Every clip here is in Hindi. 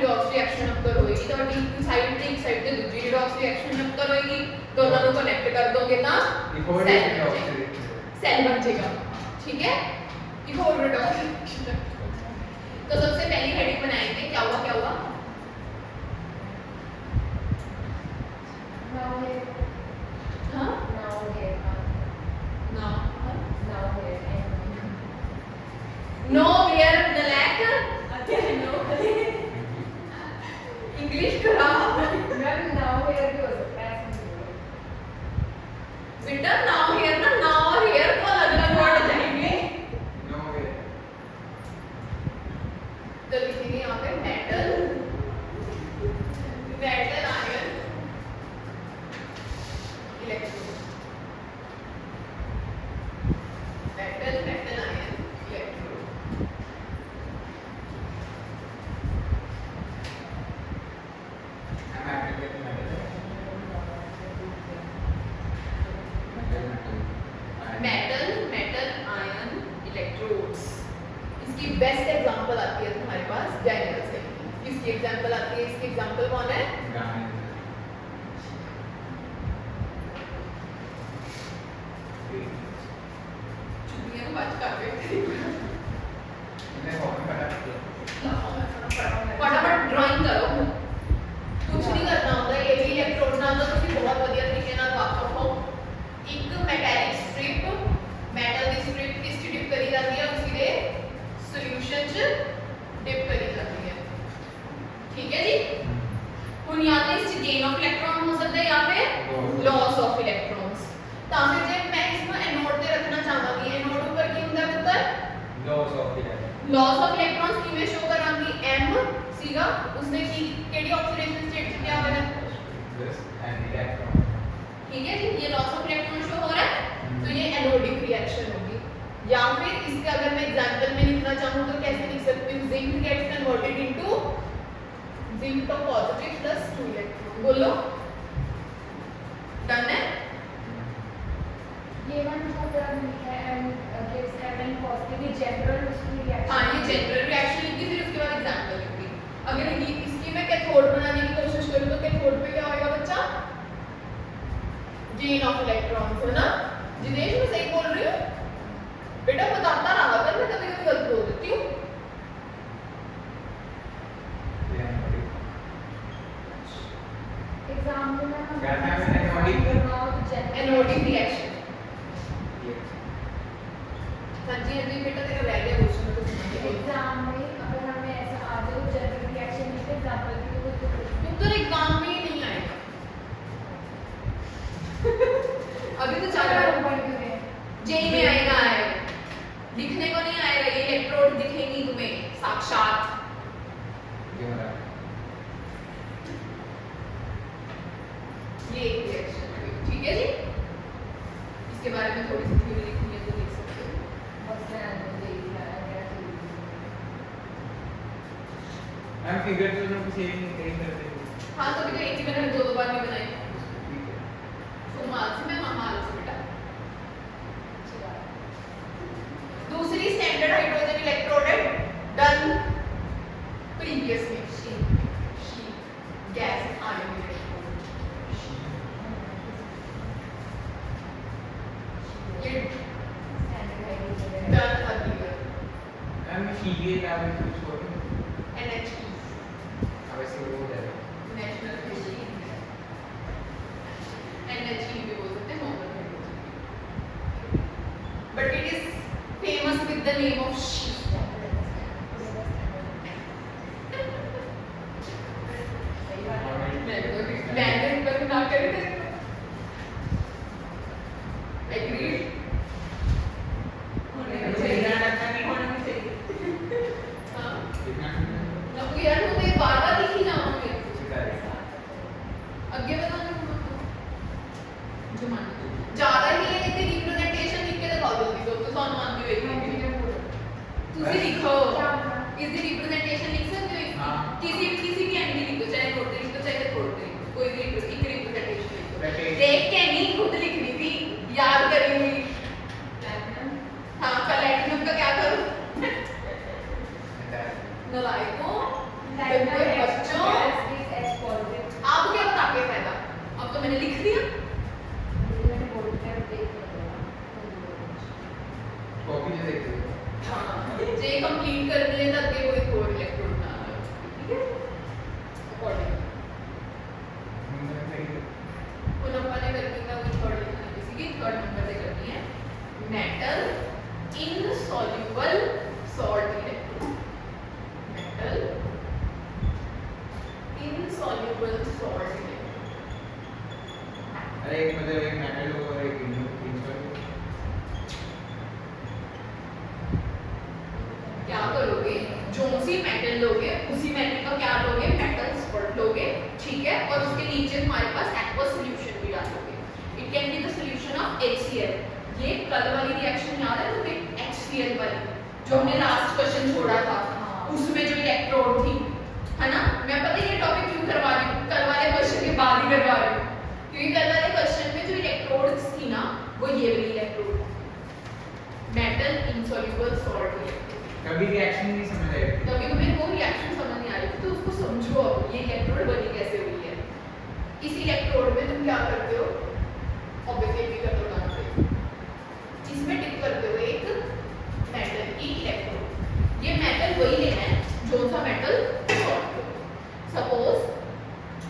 रिडॉक्स रिएक्शन अक्कर होएगी तो एक साइड ते दूसरी रिडॉक्स रिएक्शन अक्कर होएगी, दोनों को कनेक्ट कर दोगे ना सेल बन जाएगा। ठीक है, एक और रिडॉक्स रिएक्शन। तो सबसे पहली हेडिंग बनाएंगे, क्या हुआ Nowhere the lack इंग्लिश खराब बेटा। नाउ हियर ना, नाउ और हियर को अलग अलग वर्ड जाएंगे। तो लिखेंगे यहाँ पे metal ion electrode, metal ion electrode. Metal ion electrodes. इसकी बेस्ट एग्जांपल आती है तुम्हारे पास जनरल से। किसकी एग्जांपल आती है? इसकी एग्जांपल कौन है? चुटिया को बात कर रहे फटाफट ड्राइंग करो, कुछ नहीं करना होता। ये भी इलेक्ट्रोड ना तो तुम बहुत बढ़िया तरीके नाल वाकफ हो। एक मैटेलिक स्ट्रिप, मेटल की स्ट्रिप किस च डिप करी जाती है? उसी दे सॉल्यूशन च डिप करी जाती है। ठीक है जी। हुन या तो इस गेन ऑफ इलेक्ट्रॉन हो सकता है या फिर लॉस ऑफ इलेक्ट्रॉन्स। ਤਾਂ ਫਿਰ ਜੇ मैं इसको एनोड ਤੇ ਰੱਖਣਾ ਚਾਹਾਂਗੀ, एनोड ਉੱਪਰ ਕੀ ਹੁੰਦਾ ਪੁੱਤਰ? लॉस ऑफ इलेक्ट्रॉन्स ਕਿਵੇਂ ਸ਼ੋ ਕਰਾਂਗੀ? m ਸੀਗਾ, ਉਸਨੇ ਕੀ ਕਿਹੜੀ ਆਕਸੀडेशन स्टेट ਚ क्या होगा? ठीक है जी, ये लॉस ऑफ इलेक्ट्रॉन शो हो रहा है, तो ये एनोडिक रिएक्शन होगी। या फिर इसके अगर मैं एग्जांपल में लिखना चाहूँ तो कैसे लिख सकती हूँ? Zinc gets converted into zinc का पॉजिटिव प्लस 2 इलेक्ट्रॉन। बोलो, डन है? ये वन जो पूरा लिखा है एंड गिव्स एन पॉजिटिव, ये जनरल उसकी रिएक्शन। हाँ, ये जनरल रिएक्शन लिखी, फिर उसके बाद एग्जांपल लिखी। अगर ये इसकी मैं कैथोड बनाने की कोशिश करूँ तो कैथोड पे क्या होएगा बच्चा? गेन ऑफ इलेक्ट्रॉन्स, है ना? जिनेश मैं सही बोल रही हूँ बेटा? बताता रहा कर, मैं कभी कभी गलत बोल देती हूँ। एग्जांपल में हम क्या था? Anodic reaction. हाँ जी बेटा, तेरा रह गया क्वेश्चन तो सुना। एग्जाम में अगर हमें ऐसा आ जाए जनरल रिएक्शन लिखे एग्जांपल की तो तेरे एग्जाम में ही नहीं आएगा। अभी तो चल रहा है, जेई में आएगा, दिखने को नहीं आएगा। ये इलेक्ट्रोड दिखेंगी तुम्हें साक्षात। ये एक रिएक्शन है, ठीक है जी। इसके बारे में थोड़ी सी थ्योरी लिखनी है तो लिख सकते हो। हम फिगर तो ना कुछ एक नहीं करते। हाँ, तो भी तो एक ही मैंने दो बार नहीं बनाई। माल से मैं माल से बेटा। दूसरी स्टैंडर्ड हाइड्रोजन इलेक्ट्रोड है done previously. Gas ion electrode, ये डन अर्लियर। हम शीगे लावे कुछ और NH2 अब ऐसे वो हो जाएगा। नेशनल फिशिंग NH2 भी बोल सकते हैं, normal hydrogen, but it is famous with the name of she. मैंने लिख दिया। मैंने बोल कर देख लिया कॉपी से देख लो। हाँ जे कंप्लीट कर दिए तो अगे कोई और इलेक्ट्रोड ना आए, ठीक है। अकॉर्डिंग ਹੁਣ ਆਪਾਂ ਨੇ ਕਰਨੀ ਹੈ ਉਹ ਥਰਡ ਲਿਖਣੀ ਸੀਗੀ, ਥਰਡ ਨੰਬਰ ਤੇ ਕਰਨੀ ਹੈ metal insoluble salt electrode, metal insoluble salt electrode. अरे एक मतलब एक मेटल होगा और एक इनसॉल्यूबल। क्या करोगे, जो सी मेटल लोगे उसी मेटल का क्या लोगे, मेटल सॉल्ट लोगे, ठीक है। और उसके नीचे हमारे पास एक्वा सॉल्यूशन भी डालोगे। It can be the solution of HCl। ये कल वाली रिएक्शन याद है तुम्हें, HCl वाली जो हमने लास्ट क्वेश्चन छोड़ा था, उसमें जो इलेक्ट्रोड थी, है ना। मैं पता है ये टॉपिक क्यों करवा रही हूँ, कल वाले क्वेश्चन के बाद ही करवा रही हूँ, क्योंकि कल वाले क्वेश्चन में जो इलेक्ट्रोड्स थी ना वो ये वाली इलेक्ट्रोड, मेटल इनसॉल्यूबल सॉल्ट। कभी रिएक्शन नहीं समझ आई। कभी तुम्हें वो रिएक्शन समझ नहीं आ रही तो उसको समझो अब ये इलेक्ट्रोड बनी कैसे हुई है। इस इलेक्ट्रोड में तुम क्या करते हो, ऑब्वियसली भी कर दो डाउन पे, इसमें डिप करते हो एक मेटल की इलेक्ट्रोड। ये मेटल वही लेना है जो सा मेटल सॉल्ट हो। सपोज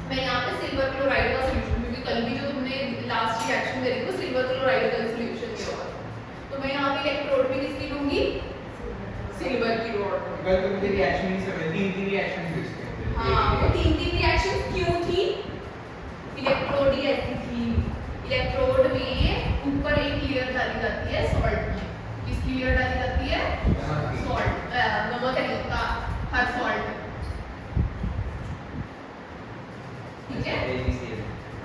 मैं यहाँ पे सिल्वर क्लोराइड का सॉल्यूशन, क्योंकि कल भी जो तुमने लास्ट रिएक्शन करी वो सिल्वर क्लोराइड का सॉल्यूशन किया हुआ, तो मैं यहाँ पे इलेक्ट्रोड भी किसकी लूंगी, सिल्वर की रॉड। कल तो मुझे रिएक्शन नहीं समझ, तीन रिएक्शन थी उसके। हाँ वो तीन रिएक्शन क्यों थी, इलेक्ट्रोड ही ऐसी थी। इलेक्ट्रोड में ऊपर एक लेयर डाली जाती है सॉल्ट की, किसकी लेयर डाली जाती है, सॉल्ट, नमक नहीं होता, हर सॉल्ट, ठीक है।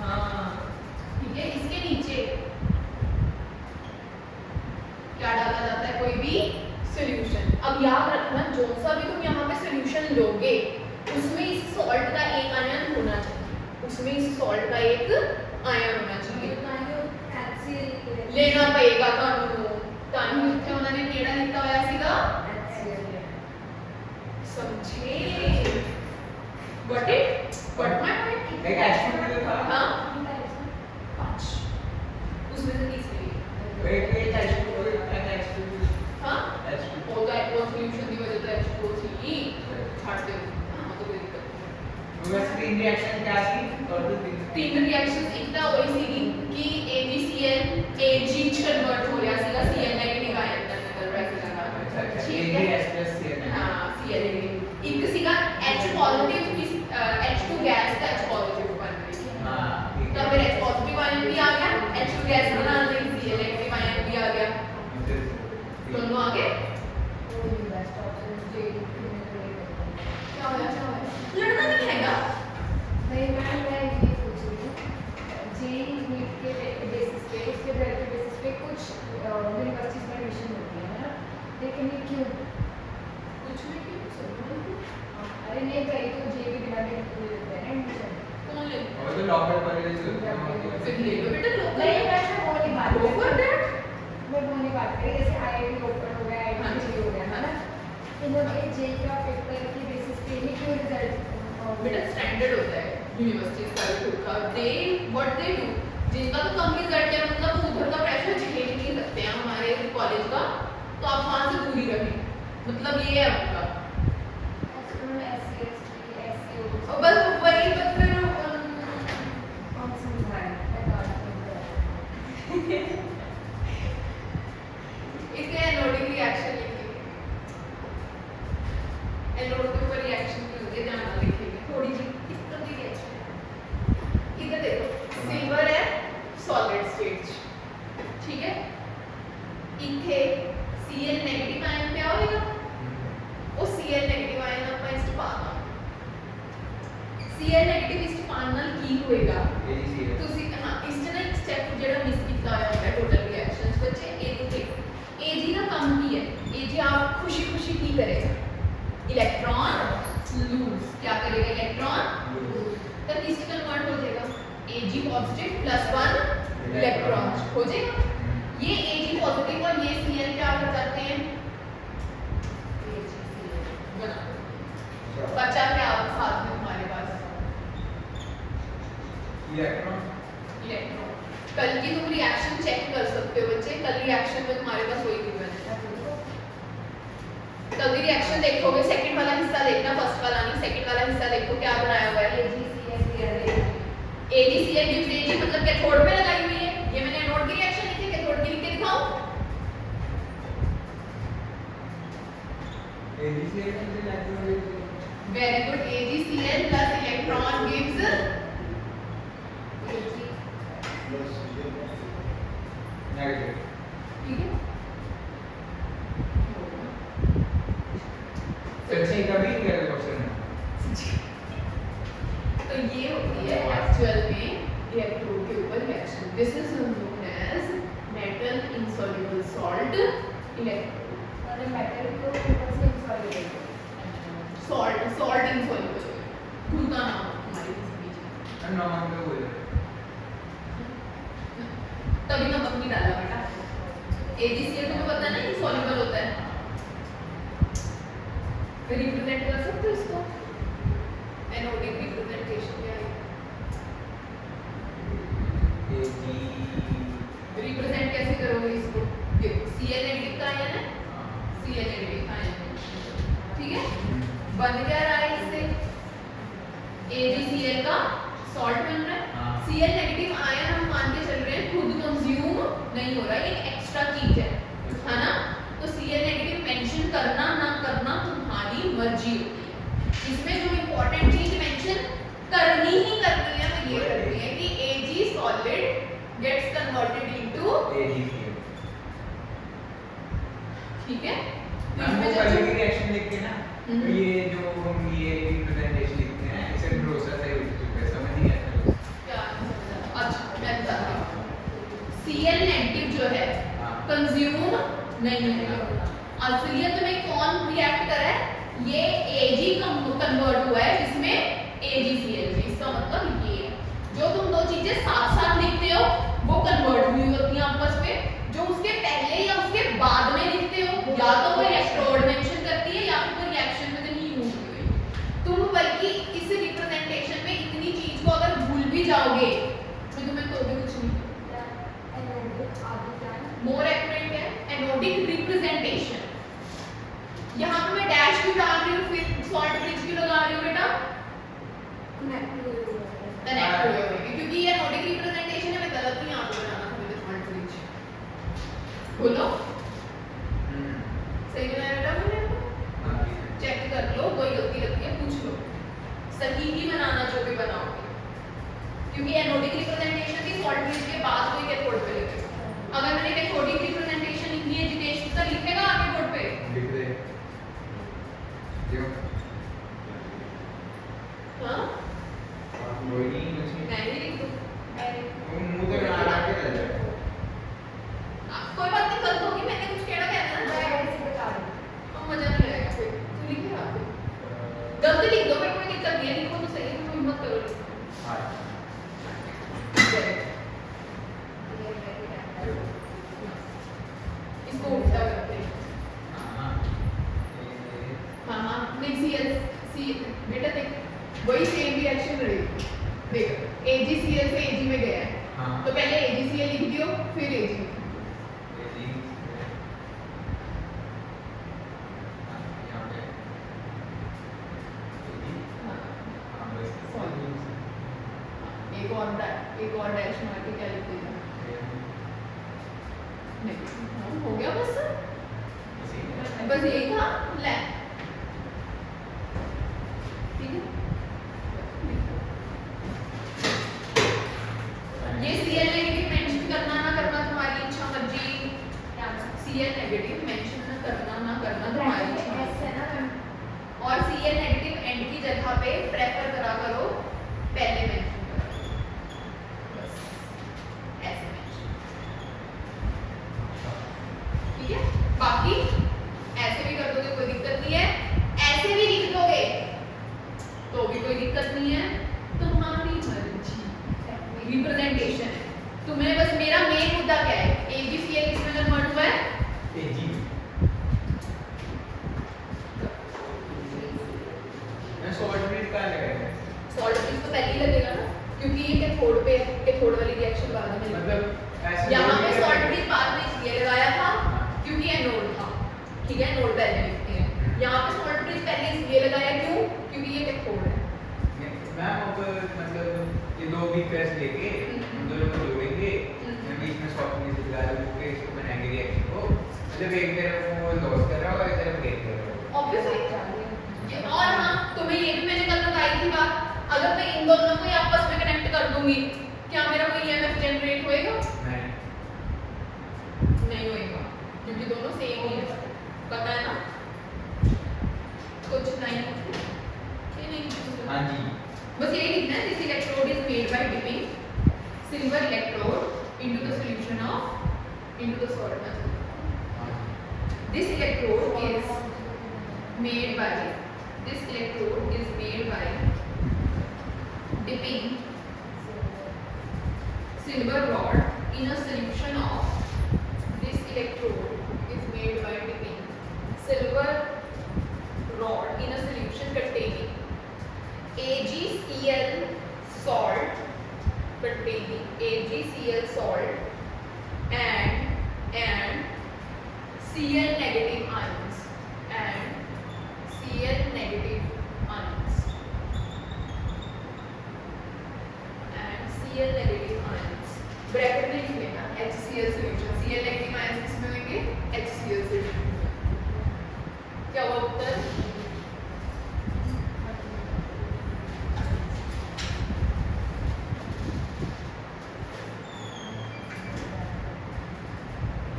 हाँ ठीक है। इसके नीचे क्या डाला जाता है, कोई भी सॉल्यूशन। अब याद रखना जो सा भी तुम यहाँ पे सॉल्यूशन लोगे उसमें इस सॉल्ट का एक आयन होना चाहिए, उसमें इस सॉल्ट का एक आयन होना चाहिए। लेना पड़ेगा तानू इतने उन्होंने केड़ा लिखा होया सीगा, समझे, got it, got my point. एक एस्ट्रोनॉट था। हां 5 उसमें से तीसरी एक एस्ट्रोनॉट हां होगा एक्वा सॉल्यूशन की वजह से H2O थी छाड़ दे। हां तो कोई दिक्कत नहीं। वैसे तीन रिएक्शन क्या थी, और तीन रिएक्शंस एक ਤਾਂ ਹੋਈ ਸੀਗੀ कि AgCl Ag ਚ ਕਨਵਰਟ ਹੋ ਰਿਹਾ ਸੀਗਾ, Cl ਨੈਗੇਟਿਵ ਆਇਨ ਦਾ ਨਿਕਲ ਰਿਹਾ ਸੀਗਾ, ਠੀਕ ਹੈ। Cl ਹਾਂ Cl ਇੱਕ ਸੀਗਾ H ਪੋਜ਼ਿਟਿਵ की H2 गैस का H पॉजिटिव बन रही है, हां ठीक तो है। फिर H पॉजिटिव आयन भी आ गया, H2 गैस बनाने लगी, Cl नेगेटिव आयन भी आ गया, दोनों आ गए। क्या होया, क्या होया, लड़ना नहीं हैगा। नहीं मैम मैं ये पूछ रही हूँ जी नीट के बेसिस पे, उसके बेसिस पे कुछ यूनिवर्सिटीज में एडमिशन होती है ना, लेकिन ये क्यों, कुछ भी क्यों समझो, अरे नहीं कहीं तो जे भी डिपार्टमेंट को देते हैं एडमिशन, कौन ले, और जो लॉकर कॉलेज होते हैं फिर ले लो बेटा लोग नहीं मैं वो नहीं बात Go for that। मैं वो नहीं बात करी, जैसे IIT ओपन हो गया, हाँ जी। IIT हो गया है ना, इन्होंने जे का पेपर के बेसिस पे ही क्यों रिजल्ट बेटा स्टैंडर्ड होता है यूनिवर्सिटीज का भी खुद का, दे व्हाट दे डू, जिनका तो कम रिजल्ट है मतलब वो उधर का प्रेशर झेल नहीं सकते हैं हमारे कॉलेज का, तो आप वहाँ से दूर ही रहें, मतलब ये है उनका। और बस वही बस फिर इसके एनोडिक रिएक्शन लिखेंगे, एनोड के ऊपर रिएक्शन की होती है, ध्यान लिखेंगे थोड़ी सी दिक्कत की रिएक्शन। इधर देखो सिल्वर है सॉलिड स्टेट, ठीक है, इथे Cl नेगेटिव आयन पे होएगा, वो Cl नेगेटिव आयन ਆਪਾਂ ਇਸ ਚ ਪਾਣਾ, Cl नेगेटिव ਇਸ ਚ ਪਾਣ ਨਾਲ ਕੀ ਹੋਏਗਾ, ਤੁਸੀਂ ਹਾਂ ਇਸ ਚ ਨਾ ਇੱਕ ਸਟੈਪ ਜਿਹੜਾ ਮਿਸ ਕੀਤਾ ਹੋਇਆ ਹੁੰਦਾ ਟੋਟਲ ਰਿਐਕਸ਼ਨਸ ਵਿੱਚ, ਇਹ ਦੇਖੋ Ag ਦਾ ਕੰਮ ਕੀ ਹੈ, Ag आप खुशी खुशी की करेगा, इलेक्ट्रॉन लूज, क्या करेगा इलेक्ट्रॉन लूज, तो किस कन्वर्ट हो जाएगा Ag पॉजिटिव प्लस 1 इलेक्ट्रॉन हो जाएगा। ये Ag पॉजिटिव और ये Cl क्या कर जाते हैं, बचा क्या साथ में हमारे पास इलेक्ट्रॉन इलेक्ट्रॉन। कल की तुम रिएक्शन चेक कर सकते हो बच्चे, कल रिएक्शन में तुम्हारे पास वही गिवन है। कल की रिएक्शन देखोगे, सेकंड वाला हिस्सा देखना, फर्स्ट वाला नहीं, सेकंड वाला हिस्सा देखो क्या बनाया हुआ है। AgCl गिव्स Ag, मतलब कैथोड पे लगाई हुई है। ये मैंने एनोड की रिएक्शन लिखी है, कैथोड की लिख के दिखाऊं? AgCl and electron very good, AgCl plus electron gives negative. ठीक है। सच्ची कभी नहीं करे क्वेश्चन में। तो ये होती है एक्चुअल में इलेक्ट्रोड के ऊपर reaction. This is known as metal insoluble salt electrode. Salt insoluble घुल का नाम हमारे बीच में। और नमक में बोले तभी नमक नहीं डाला बेटा। AgCl तुम्हें पता है ना इनसॉल्युबल होता है। रिप्रेजेंट कर सकते हो इसको? एनोडिक रिप्रेजेंटेशन क्या है? रिप्रेजेंट कैसे करोगे इसको? देखो Cl नेगेटिव का आयन है, Cl नेगेटिव का आयन है, ठीक है। बन क्या रहा है इससे? AgCl का सॉल्ट बन रहा है। Cl नेगेटिव आयन हम मान के चल रहे हैं खुद कंज्यूम नहीं हो रहा है, एक एक्स्ट्रा चीज है ना। तो Cl नेगेटिव मेंशन करना ना करना तुम्हारी मर्जी होती है। इसमें जो इंपॉर्टेंट चीज मेंशन करनी ही करनी है वो ये करनी है कि Ag solid gets converted into AgCl। ठीक है। तो हम इसमें वो जब पहले की रिएक्शन लिखते हैं ना, तो ये जो हम ये रिप्रेजेंटेशन लिखते हैं इसे प्रोसेस है समझ नहीं आता। क्या समझा? अच्छा मैं बताती हूँ। Cl नेगेटिव जो है कंज्यूम नहीं होगा। असलियत में कौन रिएक्ट कर रहा है? ये Ag कन्वर्ट हुआ है जिसमें AgCl। इसका मतलब ये है जो तुम दो चीजें साथ साथ लिखते हो वो कन्वर्ट हुई होती हैं आपस में। जो उसके पहले या उसके बाद में लिखते हो या तो वो इलेक्ट्रोड मेंशन करती है या फिर कोई रिएक्शन में कहीं यूज हुई। तुम बल्कि इस रिप्रेजेंटेशन में इतनी चीज को अगर भूल भी जाओगे तो तुम्हें तो भी कुछ नहीं। मोर एक्यूरेट है एनोडिक रिप्रेजेंटेशन। यहाँ पे मैं डैश क्यों डाल रही हूँ, फिर सॉल्ट ब्रिज क्यों लगा रही हूँ बेटा? कनेक्ट हुए होंगे क्योंकि ये एनोडिक रिप्रेजेंटेशन है। मैं गलत नहीं यहाँ पे बनाना था मेरे सॉल्ट ब्रिज। बोलो सही बनाया बेटा मैंने? चेक कर लो, कोई गलती लगती है पूछ लो, सही ही बनाना जो भी बनाओगे। क्योंकि एनोडिक रिप्रेजेंटेशन भी सॉल्ट ब्रिज के बाद कोई कैथोड पे लिखेगा। अगर मैंने कैथोडिक रिप्रेजेंटेशन लिखनी है जितेश सर लिखेगा आगे बोर्ड पे? लिख दे क्यों? हाँ कोई नहीं कुछ नहीं। मैं ही लिख दूँ। वो मुंह तो ना लगा के चल जाए। कोई बात नहीं, गलत होगी, मैंने कुछ कहना कहना ना तो मजा नहीं आएगा। फिर तू लिखेगा गलत लिख दो, फिर कोई दिक्कत नहीं है। लिखो तो सही है, तुम हिम्मत करो लिखो। हाँ इसको उल्टा करते हैं। हाँ हाँ नहीं सी बेटा देख वही सेम रिएक्शन रहेगी। देख AgCl से Ag में गया है तो पहले AgCl लिख दियो फिर Ag। एक और डैश मार के क्या लिख देगा? नहीं हो गया बस यही था। ले ठीक है। ये Cl नेगेटिव मेंशन करना ना करना तुम्हारी इच्छा मर्जी। Cl नेगेटिव मेंशन ना करना तुम्हारी इच्छा। और Cl नेगेटिव एंड की जगह पे प्रेफर करा करो पहले मेंशन करा करो, बस ऐसे मेंशन। ठीक है। बाकी ऐसे भी कर दोगे कोई दिक्कत नहीं है, ऐसे भी लिख दोगे तो भी कोई दिक्कत नहीं है, तुम्हारी मर्जी। रिप्रेजेंटेशन है तुम्हें बस। मेरा मेन मुद्दा क्या है? AgCl किसमें कन्वर्ट हुआ है? Ag मैं सॉल्ट ब्रिज का लगाया सॉल्ट ब्रिज तो पहले ही लगेगा ना। क्योंकि ये कैथोड पे है, कैथोड वाली रिएक्शन बाद में मतलब ऐसे यहाँ लोग पे क्या सॉल्ट करते ब्रिज हैं? बाद में इसलिए लगाया था क्योंकि एनोड था, ठीक है, एनोड पहले लिखते हैं। यहाँ पे सॉल्ट ब्रिज पहले इसलिए लगाया क्यों, क्योंकि ये कैथोड है। मैम अब मतलब ये दो बीकर्स लेके हम दोनों को जोड़ेंगे, बीच में सॉफ्ट म्यूजिक लगा के इसको बनाएंगे रिएक्शन को, मतलब एक तरफ वो लॉस कर रहा होगा, एक तरफ गेन कर रहा होगा। ऑब्वियसली। और हाँ, तुम्हें ये भी मैंने कल बताई थी बात, अगर मैं इन दोनों को ही आपस में कनेक्ट कर दूंगी, क्या मेरा कोई ईएमएफ जनरेट होएगा? नहीं होएगा, क्योंकि दोनों सेम ही है, पता है ना? कुछ नहीं, ये नहीं। हाँ जी। बस यही लिखना है, this electrode is made by dipping silver electrode into the solution of into the salt method. This electrode is made by this electrode is made by dipping silver rod in a solution of this electrode is made by dipping silver rod in a solution containing AgCl salt and Cl negative ions and Cl negative ions and Cl negative ions bracket में लिख लेना HCl solution, Cl negative ions किसमें होंगे? HCl solution में। क्या हुआ उत्तर?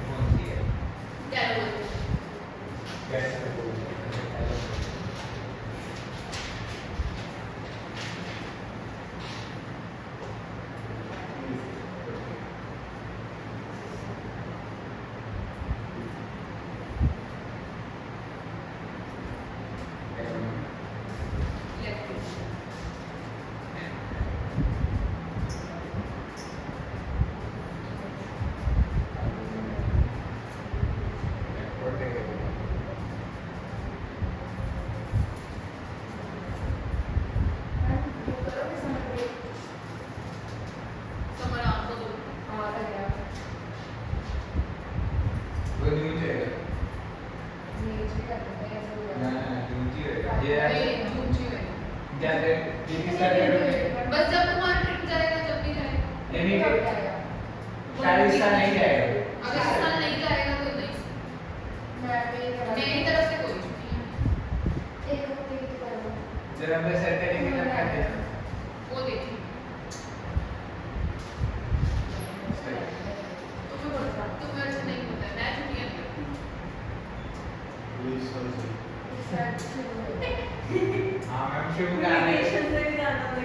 कौन सी है? क्या हुआ? कैसे समर आपको दो। वो न्यूज है ना, न्यूज ही है ये नहीं, झूठी है। ज्यादा ये किसका है? बस जब तुम्हारा ट्रिप जाएगा जब भी जाएगा। यानी कि शायद इस साल नहीं जाएगा। अगर इस साल नहीं जाएगा तो नहीं, मेरी तरफ से कोई छुट्टी नहीं। जब हम सर करेंगे तब कर देना। वो देखिए तुम्हें अच्छा नहीं होता है, मैं छुट्टियां नहीं करती। हाँ मैम शुभ गाने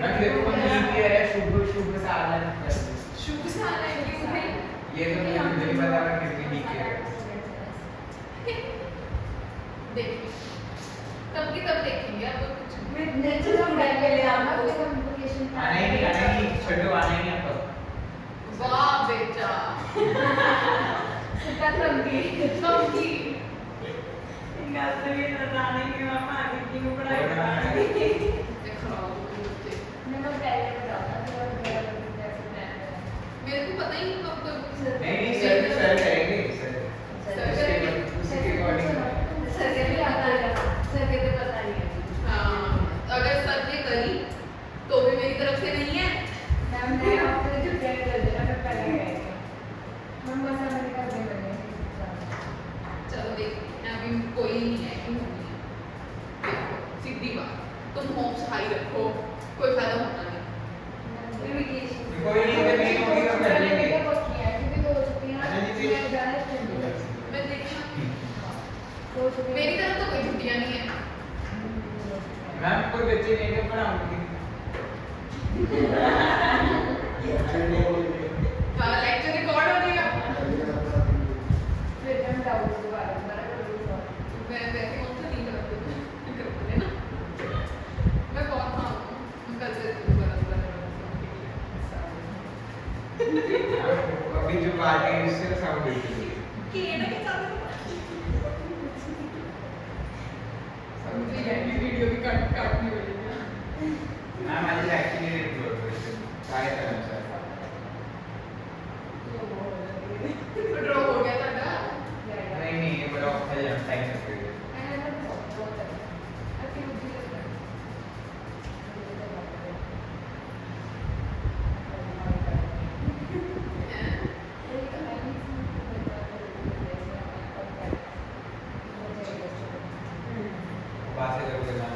मैम देखो न्यूज ये है शुभ शुभ सालन कर दो। शुभ साल है क्यों भाई? ये तो मुझे नहीं पता मैं कितनी वीक है। देखिए तब की तब देखेंगे, अब तो कुछ आना ही नहीं छोटो आना ही नहीं आपको। वाह बेटा समझी। देखो मेरे को पता ही नहीं कब कब नहीं सर करेंगे सर उसके अकॉर्डिंग हाँ, अगर सर ने करी तो भी मेरी तरफ से नहीं है। चलो देखते हैं, अभी कोई नहीं है कि होनी है। देखो सीधी बात, तुम होप्स हाई रखो, कोई फायदा होना नहीं। कोई नहीं अगर नहीं होगी तो कर लेंगे। मैं देखना मेरी तरफ तो कोई छुट्टियां नहीं है। मैम कोई बच्चे नहीं है पढ़ाऊंगी। हाँ लेक्चर रिकॉर्ड हो जाएगा। मैं वैसे कौन सा नहीं करती ना, मैं बहुत हाँ कल से अभी जो बात है इससे साउंड देती है। मुझे ये वीडियो भी काटनी पड़ेगी। मैम आज एक्चुअली रिकॉर्ड ट्राई करना सर ड्रॉ हो गया ਤੁਹਾਡਾ नहीं ये बड़ा फैल जाना टाइम लगेगा बात से करोगे ना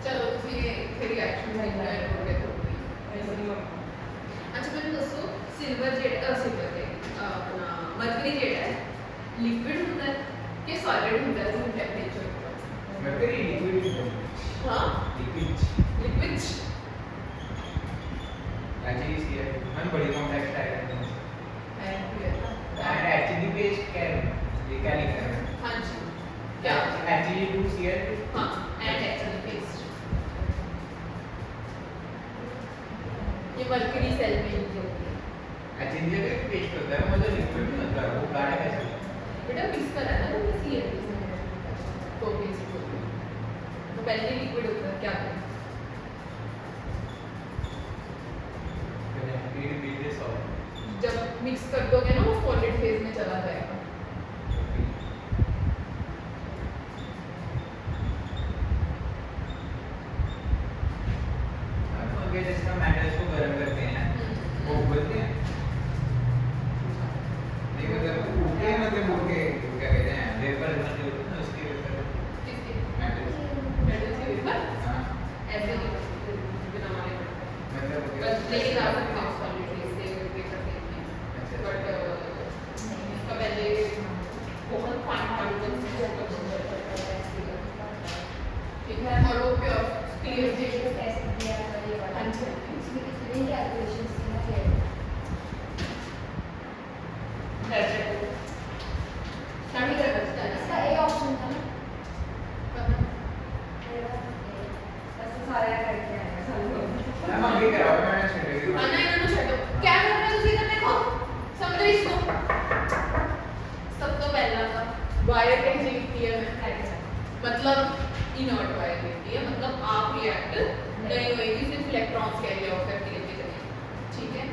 ਚਲੋ ਤੁਸੀਂ ਫਿਰ ਰਿਐਕਸ਼ਨ ਐਂਜॉय ਕਰੋਗੇ ਅੱਛਾ ਮੈਨੂੰ ਦੱਸੋ ਸਿਲਵਰ ਜਿਹੜਾ ਸਿਲਵਰ ਦੇ ਆਪਣਾ ਮਰਕਰੀ ਜਿਹੜਾ ਹੈ ਲਿਕਵਿਡ ਹੁੰਦਾ ਹੈ ਕਿ ਸੋਲਿਡ ਹੁੰਦਾ ਹੈ ਰੂਮ ਟੈਂਪਰੇਚਰ मरकरी लिक्विड ਹਾਂ लिक्विड ਲਿਕਵਿਡ एक्चुअली सी है हम बड़ी कॉम्प्लेक्स टाइप है ਐਂਡ एक्चुअली पेज क्या है ये क्या लिखा है ਹਾਂਜੀ क्या एक्चुअली 2 सीएल हाँ एंड एक्चुअली पेस्ट ये मरकरी सेल में यूज होती है एक्चुअली अगर पेस्ट होता है मतलब लिक्विड में होता है वो गाढ़ा कैसे होता है बेटा मिक्स करा ना तो सीएल तो पेस्ट होती है तो पहले लिक्विड होता है क्या करें मैंने फिर भी ये सॉल्व जब मिक्स कर दोगे ना वो सॉलिड फेज में चला जाएगा अगर जिसका मेटल्स को गर्म करते हैं वो उबलते हैं नहीं मतलब उनके मतलब उनके क्या कहते हैं वेपर बन जो होते हैं ना उसके वेपर किसके मेटल्स मेटल के ऊपर हाँ ऐसे नहीं बिना मारे मतलब बस लेकिन आप सकते हैं सॉलिड फेज से पेपर फेज में अच्छा बट इसका पहले बहुत फाइन पार्टिकल्स ठीक है और वो प्योर क्लियर मैम अभी कराओ मैंने छेड़ेगी वायर कैसे लिखती है मतलब इनर्ट वायर लिखती है मतलब आप रिएक्ट नहीं होएगी सिर्फ इलेक्ट्रॉन्स कैरी आउट करती है ठीक है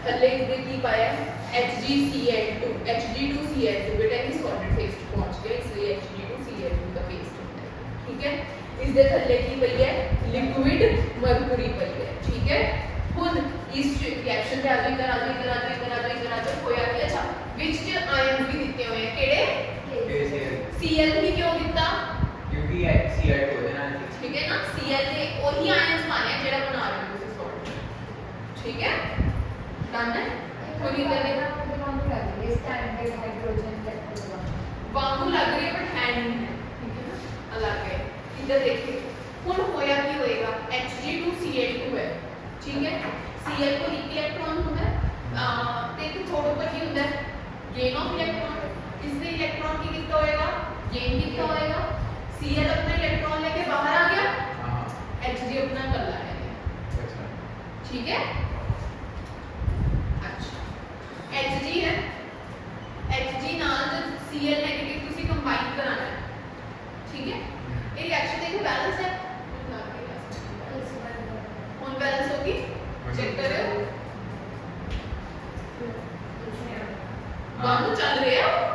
थल्ले इसने की पाया HgCl2 Hg2Cl2 बेटा ये सॉलिड फेज पहुंच गया इसलिए Hg2Cl2 का पेस्ट होता है ठीक है इस दे थल्ले की पई है लिक्विड मरकरी पई है ठीक है ਹੁਣ ਇਸ ਰਿਐਕਸ਼ਨ ਦੇ ਆਜੋ ਇਧਰ ਆਜੋ ਹੋਇਆ ਕੀ ਅੱਛਾ ਵਿੱਚ ਚ ਆਇਨਸ ਵੀ ਦਿੱਤੇ ਹੋਏ ਆ ਕਿਹੜੇ Cl भी क्यों दिता क्योंकि Cl हो जाना ठीक है ना Cl ने वही आयंस माने हैं जेड़ा बना रहे हो तुम सॉल्ट ठीक है डन है पूरी तरह वांगू लग रही है बट हैंड नहीं है ठीक है ना अलग है इधर देखिए हुन होया की होएगा Hg2Cl2 है ठीक है Cl को एक इलेक्ट्रॉन होता है ते तो छोड़ ऊपर की होता है गेन ऑफ इलेक्ट्रॉन इससे इलेक्ट्रॉन की कितना होएगा गेन कितना होएगा Cl अपना इलेक्ट्रॉन लेके बाहर आ गया हां Hg अपना कर ला है अच्छा ठीक है अच्छा Hg है Hg नाल जब Cl नेगेटिव तुसी कंबाइन कराना है ठीक है ये रिएक्शन देखो बैलेंस है कौन बैलेंस होगी चेक करो दोनों चल रहे हैं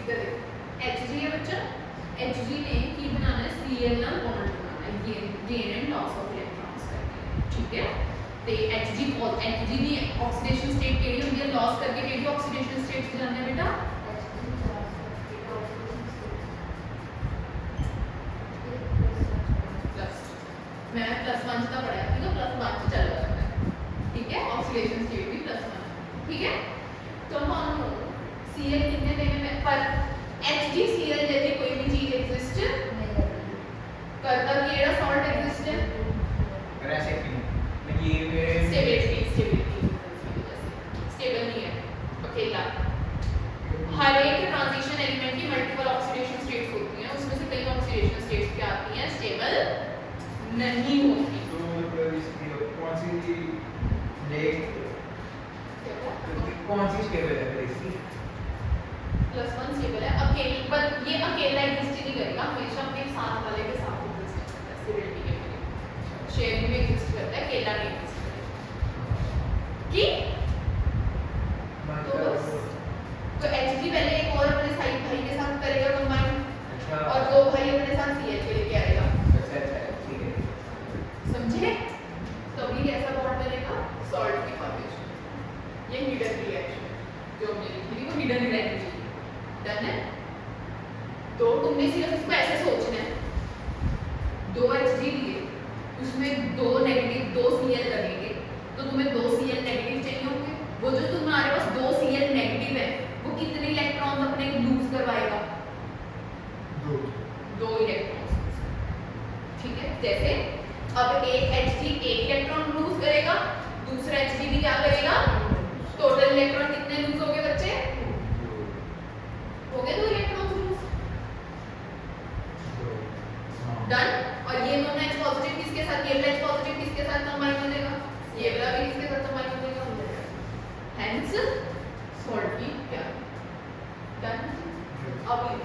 इधर Hg है बच्चा Hg ने की बनाना है Cl ना बॉन्ड बनाना है gain and loss of electrons करके ठीक है ते Hg दी ऑक्सीडेशन स्टेट केड़ी होंदी है लॉस करके केड़ी ऑक्सीडेशन स्टेट से जाना है बेटा मैं +1 का पढ़ा ठीक है +1 चल रहा है ठीक है ऑक्सीडेशन स्टेट भी +1 ठीक है तो हम Cl कितने देने में पर HgCl जैसी कोई भी चीज एग्जिस्ट करता कि एड़ा सॉल्ट एग्जिस्ट है पर ऐसे क्यों मैं ये मेरे स्टेबिलिटी स्टेबल नहीं है अकेला हर एक ट्रांजिशन एलिमेंट की मल्टीपल ऑक्सीडेशन स्टेट्स होती हैं उसमें से कई ऑक्सीडेशन स्टेट्स क्या आती हैं स्टेबल नहीं होती तो मतलब इसकी कौन सी लेक कौन सी स्टेबल है इसकी +1 स्टेबल है अकेले, पर ये अकेला एग्जिस्ट ही नहीं करेगा, हमेशा अपने साथ वाले के साथ एग्जिस्ट करता है स्टेबिलिटी के लिए, शेयरिंग में एग्जिस्ट करता है, अकेला नहीं एग्जिस्ट करेगा कि तो बस तो HG पहले एक और अपने साइड भाई के साथ करेगा कंबाइन, अच्छा और दो भाई अपने साथ CH के लेके आएगा, अच्छा ठीक है समझे? तभी कैसा बॉन्ड बनेगा सॉल्ट की फॉर्मेशन, ये हिडन रिएक्शन जो हमने लिखी थी वो हिडन रिएक्शन डन है। तो तुमने सिर्फ इसको ऐसे सोचना है, 2 HG लिए उसमें 2 नेगेटिव 2 Cl लगेंगे, तो तुम्हें 2 Cl नेगेटिव चाहिए होंगे, वो जो तुम्हारे पास 2 Cl नेगेटिव है वो कितने इलेक्ट्रॉन अपने लूज करवाएगा? 2 इलेक्ट्रॉन, ठीक है? जैसे अब एक HG एक इलेक्ट्रॉन लूज करेगा, दूसरा HG भी क्या करेगा? टोटल इलेक्ट्रॉन कितने लूज हो गए बच्चे? हो गए 2 इलेक्ट्रॉन लूज, डन। और ये दोनों H पॉजिटिव किसके साथ, ये वाला H पॉजिटिव किसके साथ कंबाइन हो जाएगा? ये वाला भी किसके साथ कंबाइन हो जाएगा? हेंस सॉल्ट की क्या डन। अब ये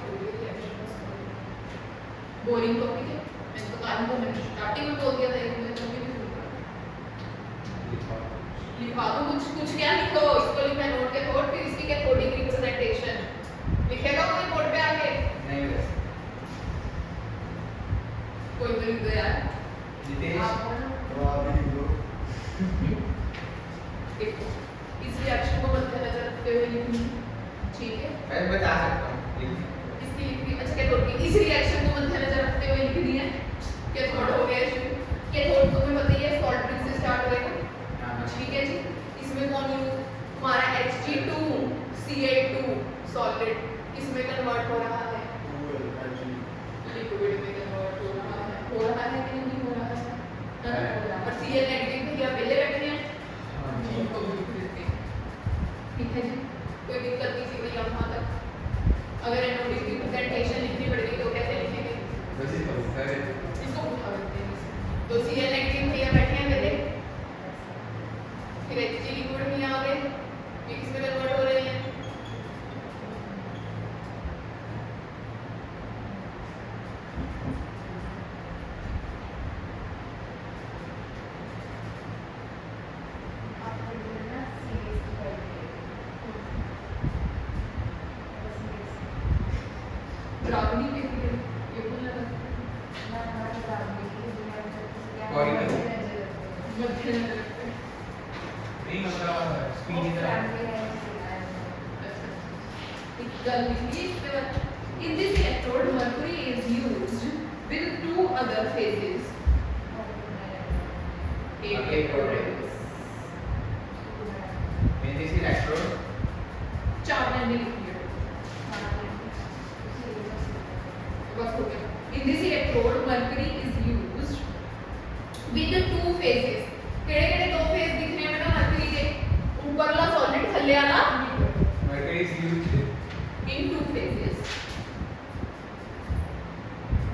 बोरिंग टॉपिक है, मैं तो कारण को मैंने स्टार्टिंग में बोल दिया था, एक मैं तो भी लिखवा दो कुछ क्या लिखो, इसको लिखना है नोट के थोड़, फिर इसकी क्या कोडिंग रिप्रेजेंटेशन लिखेगा कोई बोर्ड पे आके? नहीं बस कोई तो लिख दो यार, जितेश आप बोलो। तो आप भी लिख दो। देखो इस रिएक्शन को मद्देनजर रखते हुए लिखनी, ठीक है? मैं बता सकता हूँ इसकी लिखनी, अच्छा कैथोड की इस रिएक्शन को मद्देनजर रखते हुए लिख दिया, कैथोड हो गया शुरू, कैथोड तुम्हें पता ही है सॉल्ट ब्रिज से स्टार्ट होएगा, ठीक है जी? इसमें कौन यूज, हमारा Hg2Cl2 सॉलिड इसमें कन्वर्ट हो रहा है, लिक्विड में कन्वर्ट हो रहा है कि नहीं हो रहा है? और Cl नेगेटिव भैया पहले बैठे हैं, उनको भी लिख देते हैं, ठीक है जी? कोई दिक्कत नहीं थी भैया वहाँ तक। अगर एनोड की प्रेजेंटेशन लिखनी पड़ेगी तो कैसे लिखेंगे? वैसे तो सर इसको उठा देते हैं, तो Cl नेगेटिव भैया बैठे हैं पहले, फिर Hg लिक्विड में आ गए, ये किसमें कन्वर्ट हो रहे हैं? आपको बोलना सीरीज की पढ़ी द्रावणी के लिए ये बोलना था, ना हमारे ग्रामीण की दुनिया में क्या कोई नहीं। मद्देनजर रखते हैं। मध्य रखते हैं। नहीं मतलब स्पीड की तरह फैमिली है सिखाया In this electrode, mercury is used with 2 other phases. Okay, correct. in this electrode चार लिखिए, बस हो गया। In this electrode, mercury is used with 2 phases. केड़े-केड़े 2 phase दिख रहे हैं बेटा mercury के? ऊपरला सॉलिड, थल्ले वाला mercury is used in 2 phases.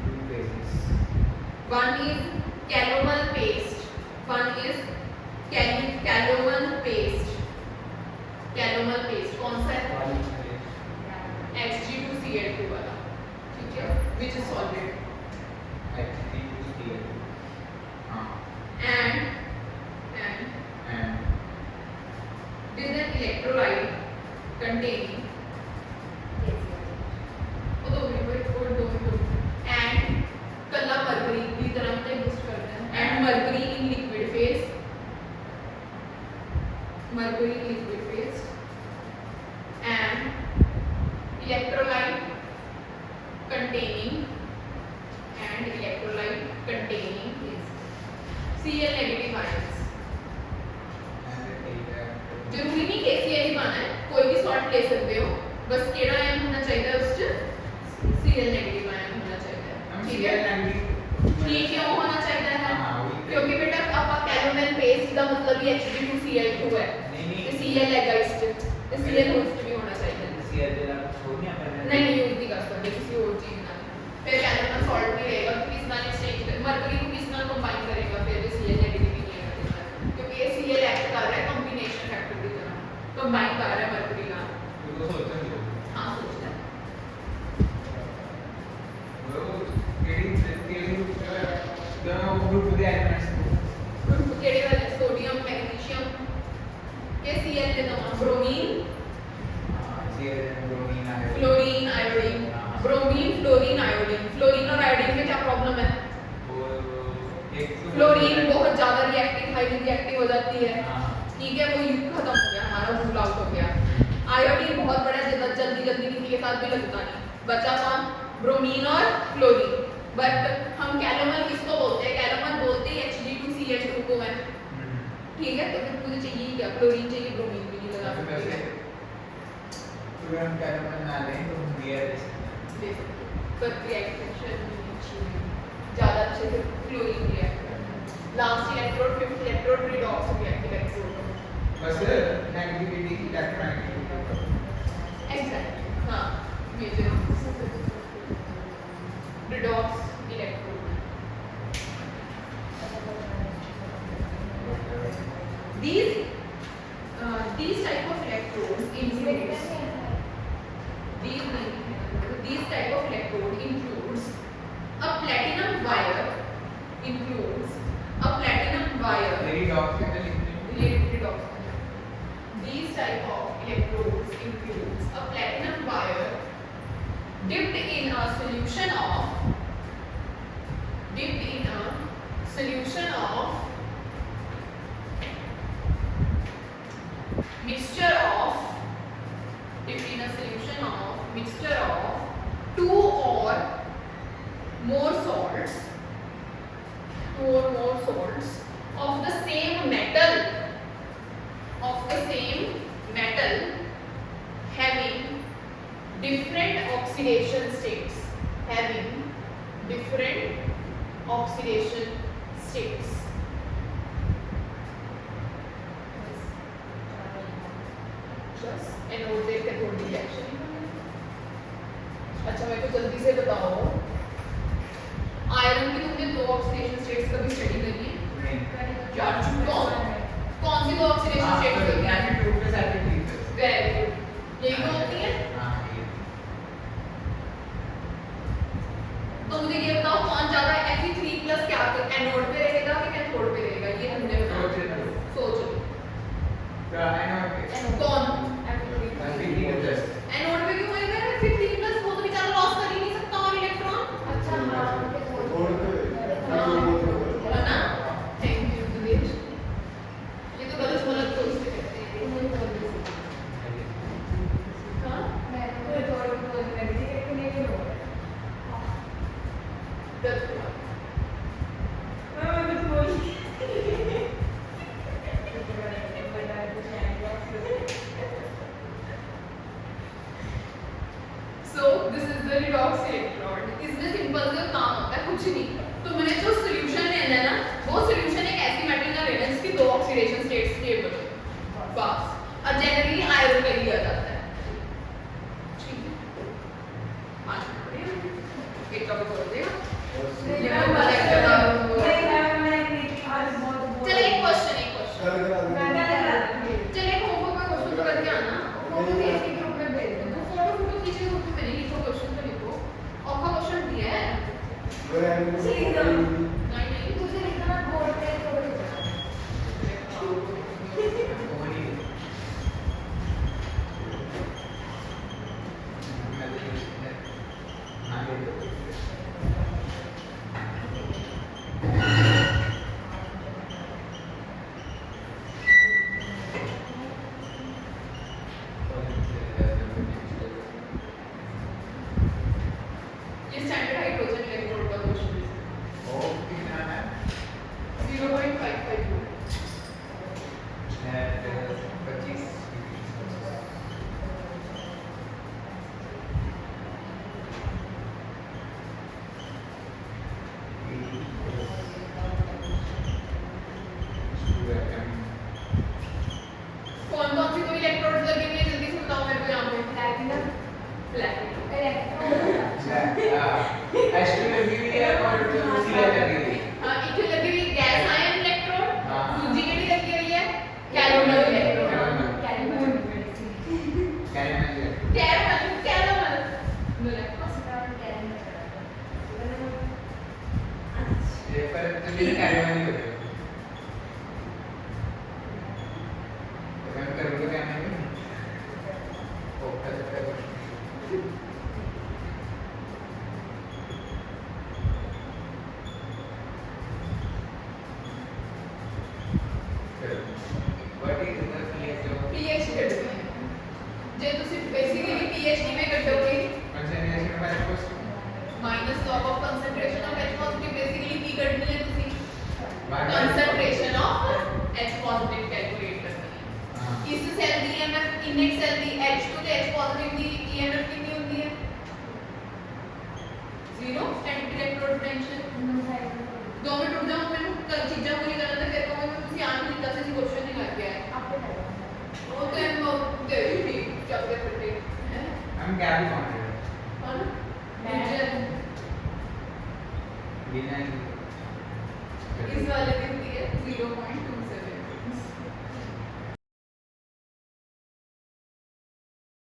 in phases. One is calomel paste. One is calomel paste. Calomel paste कौन सा है? Hg2Cl2 वाला, ठीक है? Which is solid. And with an electrolyte containing and कला mercury की तरह से यूज करते हैं, and mercury in liquid phase, mercury in liquid phase and electrolyte containing Cl negative ions. जरूरी नहीं कि Cl ही पाना है, कोई भी सॉल्ट ले सकते हो, बस केड़ा आयन होना चाहिए उससे Cl नेगेटिव आयन होना चाहिए, ठीक है? ये क्यों होना चाहिए है? क्योंकि बेटा आपका कैलोमेल पेस्ट का मतलब ही Hg2Cl2 है, तो Cl है गाइस, तो Cl होस्ट भी होना चाहिए। नहीं यूज नहीं कर सकते किसी और चीज ना, फिर कैलोमेल सॉल्ट भी रहेगा, तो किस नाल एक्सचेंज कर मरकरी को किस नाल कंबाइन करेगा, फिर भी Cl नेगेटिव ही नहीं आएगा, क्योंकि ये Cl एक्ट कर रहा है कॉम्बिनेशन फैक्टर की तरह, कंबाइन कर रहा है मरकरी का। हाँ सोचता है दिया है ब्रोमीन आयोडीन फ्लोरीन आयोडीन, हाँ। Bromine fluorine iodine. फ्लोरीन और आयोडीन में क्या प्रॉब्लम है? वो एक तो फ्लोरीन बहुत ज्यादा रिएक्टिव, हाईली रिएक्टिव हो जाती है, हाँ ठीक है, वो युग खत्म हो गया, हमारा रूल आउट हो गया। आयोडीन बहुत बड़ा, जल्दी जल्दी किसी के साथ भी लगता नहीं, बचा कौन? ब्रोमीन और फ्लोरीन। बट हम कैलोमल किसको बोलते हैं? कैलोमल बोलते हैं Hg2Cl2 को है, ठीक है। तो फिर मुझे चाहिए क्या? क्लोरीन चाहिए, ब्रोमीन भी नहीं लगा तो सकते वैसे हैं। तो हम कैलोमल ना लें तो हम बियर ले सकते हैं। दे सकते हैं। पर रिएक्शन ज्यादा अच्छे से फ्लोरीन रिएक्ट करता है। Last electrode, fifth electrode redox react electrode. बस नेगेटिविटी की इलेक्ट्रोनेगेटिविटी एग्जैक्टली, हाँ, major redox electrode. These type of electrodes includes these type of electrode includes a platinum wire, includes a platinum wire. मेरी डॉग से तो Redox. These type of electrodes includes a platinum wire dipped in a solution of mixture of two or more salts of the same metal having different oxidation states, बस एनोड देख के थोड़ी रिएक्शन। अच्छा, मेरे को जल्दी से बताओ, आयरन की तुमने दो ऑक्सीडेशन स्टेट्स कभी स्टडी करी है? नहीं यार झूठो, कौन सी दो ऑक्सीडेशन स्टेट्स करी है? Two plus alpha very good, यही तो होती है। हाँ ये तो मुझे ये बताओ, कौन ज्यादा Fe3+ क्या एनोड पे रहेगा कि कैथोड पे रहेगा? ये तुमने बताओ, सोच लो। कौन? एनोड पे क्यों होएगा? Fe3+ वो तो बेचारा लॉस कर ही नहीं सकता और इलेक्ट्रॉन। अच्छा, हाँ, है ना? Thank you Dinesh. ये तो गलत सोचते रहते हैं। हाँ? गलत हुआ। So this is the redox electrode. इसमें सिंपल सा काम होता है, कुछ नहीं। तो मैंने जो सॉल्यूशन लेना है ना, वो सॉल्यूशन एक ऐसी मेटल का लेना है जिसकी दो ऑक्सीडेशन स्टेट्स स्टेबल हो, बस। और जनरली आयरन का लिया जाता है, ठीक है। 5 मिनट पड़े, एक टॉपिक और देगा। चल एक क्वेश्चन चल एक होमवर्क का क्वेश्चन तो करके आना। फोटो खींच के ग्रुप में भेज दो। फोटो खींच के ग्रुप में नहीं लिखो, क्वेश्चन तो लिखो। और का क्वेश्चन दिया है नहीं तुझे लिखना बोर्ड पे थोड़ी ये स्टैंडर्ड हाइड्रोजन इलेक्ट्रोड का क्वेश्चन है। 0.552 कौन कौन सी दो इलेक्ट्रोड्स लगेंगे? जल्दी से बताओ मेरे को यहाँ पे। प्लैटिनम प्लैटिनम, हाँ, एक तो लगी हुई गैस आयन इलेक्ट्रोड, हाँ। दूसरी केड़ी लगी हुई है कैलोमल इलेक्ट्रोड। कैलोमल ਔਖਾ ਚੱਕਰ What is the pH of pH ਕੱਢਣਾ ਹੈ ਜੇ ਤੁਸੀਂ ਬੇਸਿਕਲੀ ਪੀਐਚ ਕਿਵੇਂ ਕੱਢੋਗੇ concentration of H+? Minus log of concentration of H positive basically ਕੀ ਕੱਢਣੀ ਹੈ ਤੁਸੀਂ By- concentration of H positive calculate ਕਰਨੀ ਹੈ ਹਾਂ। ਇਸ ਸੈੱਲ ਦੀ EMF ਇਨਿਟ ਸੈੱਲ ਦੀ H2 ਤੇ H positive ਦੀ EMF ਕਿੰਨੀ ਹੁੰਦੀ ਹੈ 0 static electrode potential 2 ਮਿੰਟ ਰੁਕ ਜਾਓ ਮੈਨੂੰ ਕੱਲ ਚੀਜ਼ਾਂ ਪੂਰੀ ਕਰਨ ਤੇ ਫਿਰ ਕਹੋਗੇ ਤੁਸੀਂ ਆਨ ਕੀਤਾ ਸੀ ਕੁਐਸਚਨ ਨਹੀਂ ਲੱਗ ਗਿਆ ਹੈ ਉਹ ਤੇ ਮੈਂ ਦੇ ਵੀ ਚੱਲ ਕੇ ਫੱਟੇ ਹੈ I'm Gabby Conrad. ਹਾਂ ਮੈਂ Dina